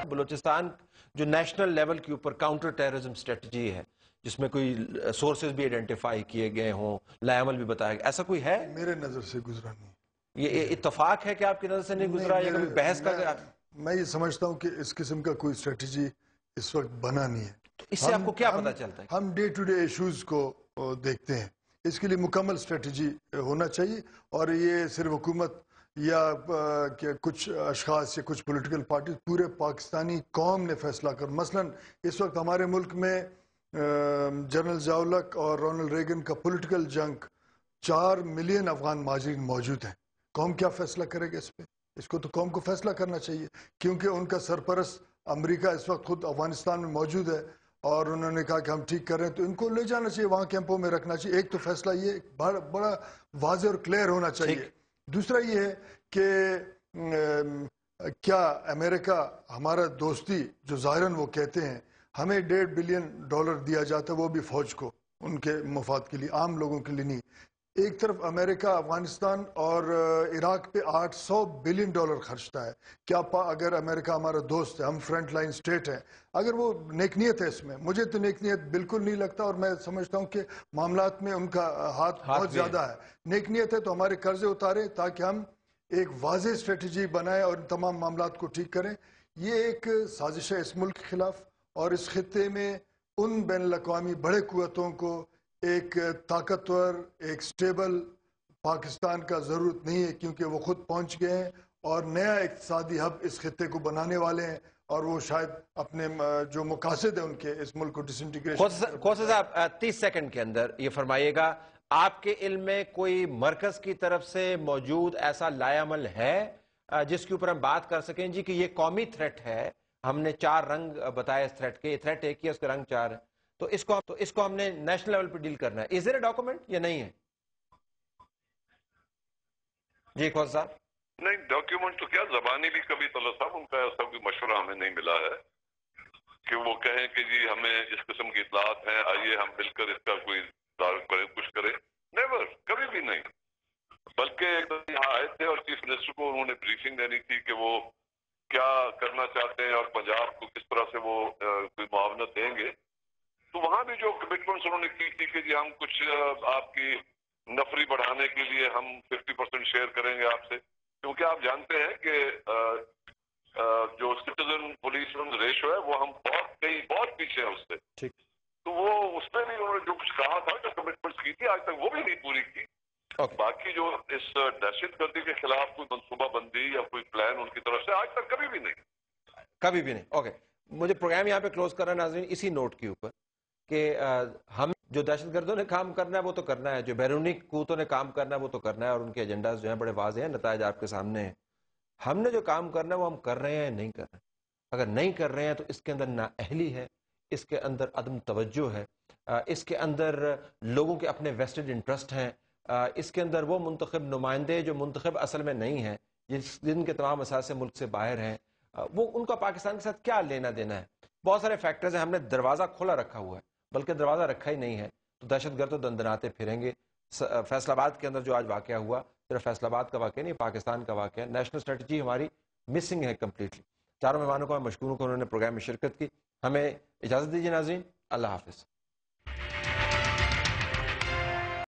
بلوچستان جو national level کے اوپر کاؤنٹر ٹیررزم اسٹریٹجی ہے جس میں کوئی سورسز بھی آئیڈینٹیفائی کیے گئے ہوں، لائعمل بھی بتایا گیا، ایسا کوئی ہے؟ میرے نظر سے گزرا نہیں. یہ اتفاق ہے کہ آپ کی نظر سے نہیں گزرا یا کبھی بحث کا گیا؟ میں یہ سمجھتا ہوں کہ اس قسم کا کوئی اسٹریٹجی اس وقت بنا نہیں ہے. اس سے آپ کو کیا پتا چلتا ہے؟ ہم ڈے ٹو ڈے ایشوز کو دیکھتے ہیں. اس کے لیے مکمل اسٹریٹجی ہونا چاہیے، اور یہ صرف حکومت یا کہ کچھ اشخاص یا کچھ پولیٹیکل پارٹیز، پورے پاکستانی قوم نے فیصلہ کر. مثلا اس وقت ہمارے ملک میں جنرل ضیاء الحق اور رونلڈ ریگن کا پولیٹیکل جنگ، 4 ملین افغان مہاجرین موجود ہیں. قوم کیا فیصلہ کرے گا اس پہ؟ اس کو تو قوم کو فیصلہ کرنا چاہیے، کیونکہ ان کا سرپرست امریکہ اس وقت خود افغانستان میں موجود ہے، اور انہوں نے کہا کہ ہم ٹھیک کر رہے ہیں، تو ان کو لے جانا چاہیے، وہاں کیمپوں میں رکھنا چاہیے. ایک تو فیصلہ یہ بڑا واضح اور کلیئر ہونا چاہیے. دوسرا یہ ہے کہ کیا امریکہ ہمارا دوستی، جو ظاہراً وہ کہتے ہیں ہمیں $1.5 بلین دیا جاتا ہے، وہ بھی فوج کو، ان کے مفاد کے لیے، عام لوگوں کے لیے نہیں. ایک طرف امریکہ افغانستان اور عراق پہ $800 بلین خرچتا ہے. کیا اگر امریکہ ہمارا دوست ہے، ہم فرنٹ لائن سٹیٹ ہیں، اگر وہ نیک نیت ہے اس میں، مجھے تو نیک نیت بالکل نہیں لگتا، اور میں سمجھتا ہوں کہ معاملات میں ان کا ہاتھ بہت زیادہ ہے. نیک نیت ہے تو ہمارے قرضے اتاریں تاکہ ہم ایک واضح اسٹریٹجی بنائیں اور تمام معاملات کو ٹھیک کریں. یہ ایک سازش ہے اس ملک کے خلاف، اور اس خطے میں ان بین الاقوامی بڑے قوتوں کو ایک طاقتور، ایک سٹیبل پاکستان کا ضرورت نہیں ہے، کیونکہ وہ خود پہنچ گئے ہیں اور نیا اقتصادی ہب اس خطے کو بنانے والے ہیں، اور وہ شاید اپنے جو مقاصد ہیں ان کے اس ملک کو ڈس انٹیگریشن. کوسا صاحب 30 سیکنڈ کے اندر یہ فرمائیے گا، آپ کے علم میں کوئی مرکز کی طرف سے موجود ایسا لائعمل ہے جس کے اوپر ہم بات کر سکیں جی کہ یہ قومی تھریٹ ہے؟ ہم نے 4 رنگ بتائے اس تھریٹ کے، یہ تھریٹ ایک ہی ہے، اس کے رنگ 4 ہیں، تو اس کو ہم نے نیشنل لیول پہ ڈیل کرنا ہے. از دیر اے ڈاکومنٹ یا نہیں ہے؟ جی کوسا صاحب. نہیں، ڈاکیومنٹ تو کیا، زبانی بھی کبھی طلعت صاحب ان کا ایسا کوئی مشورہ ہمیں نہیں ملا ہے کہ وہ کہیں کہ جی ہمیں اس قسم کی اطلاعات ہیں، آئیے ہم مل کر اس کا کوئی تعارف کریں، کچھ کریں. نیور، کبھی بھی نہیں. بلکہ ایک دن یہاں آئے تھے اور چیف منسٹر کو انہوں نے بریفنگ دینی تھی کہ وہ کیا کرنا چاہتے ہیں اور پنجاب کو کس طرح سے وہ کوئی معاونت دیں گے. تو وہاں بھی جو کمٹمنٹس انہوں نے کی تھی کہ جی ہم کچھ آپ کی نفری بڑھانے کے لیے ہم 50% شیئر کریں گے آپ سے، کیونکہ آپ جانتے ہیں کہ جو سٹیزن پولیس ریشو ہے وہ ہم بہت پیچھے ہیں اس سے. تو وہ اس میں بھی انہوں نے جو کچھ کہا تھا، جو کمٹمنٹس کی تھی، آج تک وہ بھی نہیں پوری کی. باقی جو اس دہشت گردی کے خلاف کوئی منصوبہ بندی یا کوئی پلان ان کی طرف سے آج تک کبھی بھی نہیں. کبھی بھی نہیں. اوکے، مجھے پروگرام یہاں پہ کلوز کرنا ناظرین اسی نوٹ کے اوپر کہ ہم جو دہشت گردوں نے کام کرنا ہے وہ تو کرنا ہے، جو بیرونی قوتوں نے کام کرنا ہے وہ تو کرنا ہے، اور ان کے ایجنڈاز جو ہیں بڑے واضح ہیں، نتائج آپ کے سامنے ہیں. ہم نے جو کام کرنا ہے وہ ہم کر رہے ہیں، نہیں کر رہے ہیں. اگر نہیں کر رہے ہیں تو اس کے اندر نااہلی ہے، اس کے اندر عدم توجہ ہے، اس کے اندر لوگوں کے اپنے ویسٹڈ انٹرسٹ ہیں، اس کے اندر وہ منتخب نمائندے جو منتخب اصل میں نہیں ہیں، جن کے تمام اثاثے ملک سے باہر ہیں، وہ ان کا پاکستان کے ساتھ کیا لینا دینا ہے. بہت سارے فیکٹرز ہیں. ہم نے دروازہ کھولا رکھا ہوا ہے، بلکہ دروازہ رکھا ہی نہیں ہے، تو دہشت گرد تو دندناتے پھریں گے. فیصل آباد کے اندر جو آج واقعہ ہوا صرف فیصل آباد کا واقعہ نہیں، پاکستان کا واقعہ ہے. نیشنل اسٹریٹجی ہماری مسنگ ہے کمپلیٹلی. چاروں مہمانوں کو میں مشکور ہوں کہ انہوں نے پروگرام میں شرکت کی. ہمیں اجازت دیجیے ناظرین، اللہ حافظ.